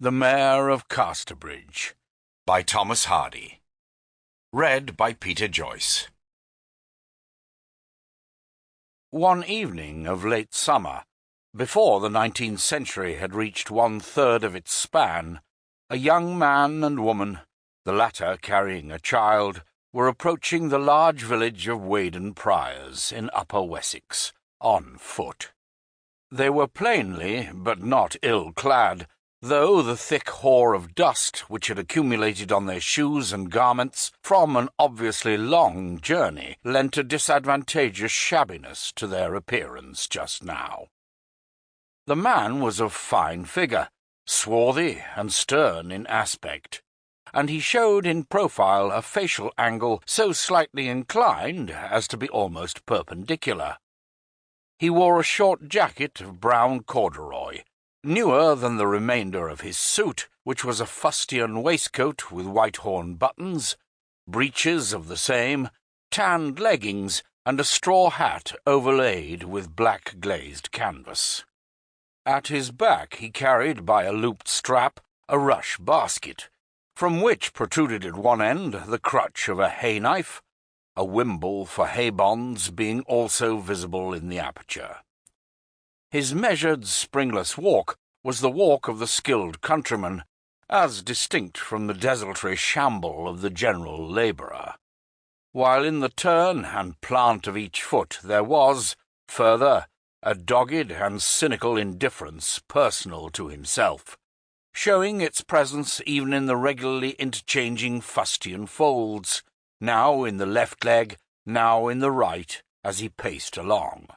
The Mayor of Casterbridge by Thomas Hardy. Read by Peter Joyce. One evening of late summer, before the 19th century had reached 1/3 of its span, a young man and woman, the latter carrying a child, were approaching the large village of Weydon Priors in Upper Wessex, on foot. They were plainly, but not ill-clad, though the thick hoar of dust which had accumulated on their shoes and garments from an obviously long journey lent a disadvantageous shabbiness to their appearance just now. The man was of fine figure, swarthy and stern in aspect, and he showed in profile a facial angle so slightly inclined as to be almost perpendicular. He wore a short jacket of brown corduroy, newer than the remainder of his suit, which was a fustian waistcoat with white-horn buttons, breeches of the same, tanned leggings, and a straw hat overlaid with black glazed canvas. At his back he carried by a looped strap a rush basket, from which protruded at one end the crutch of a hay-knife, a wimble for hay-bonds being also visible in the aperture. His measured, springless walk was the walk of the skilled countryman, as distinct from the desultory shamble of the general labourer, while in the turn and plant of each foot there was, further, a dogged and cynical indifference personal to himself, showing its presence even in the regularly interchanging fustian folds, now in the left leg, now in the right, as he paced along.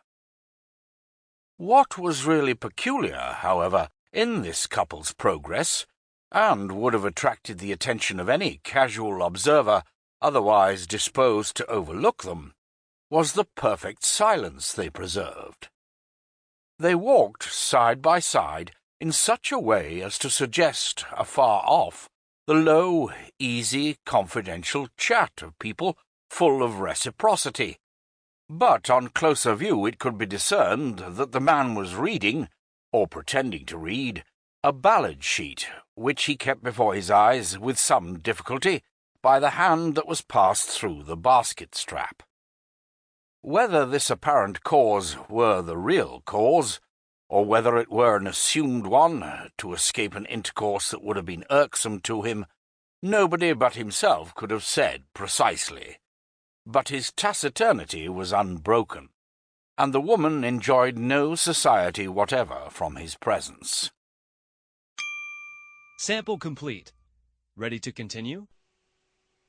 What was really peculiar, however, in this couple's progress, and would have attracted the attention of any casual observer otherwise disposed to overlook them, was the perfect silence they preserved. They walked side by side in such a way as to suggest, afar off, the low, easy, confidential chat of people full of reciprocity. But on closer view it could be discerned that the man was reading, or pretending to read, a ballad sheet, which he kept before his eyes with some difficulty by the hand that was passed through the basket strap. Whether this apparent cause were the real cause, or whether it were an assumed one to escape an intercourse that would have been irksome to him, nobody but himself could have said precisely. But his taciturnity was unbroken, and the woman enjoyed no society whatever from his presence. Sample complete. Ready to continue?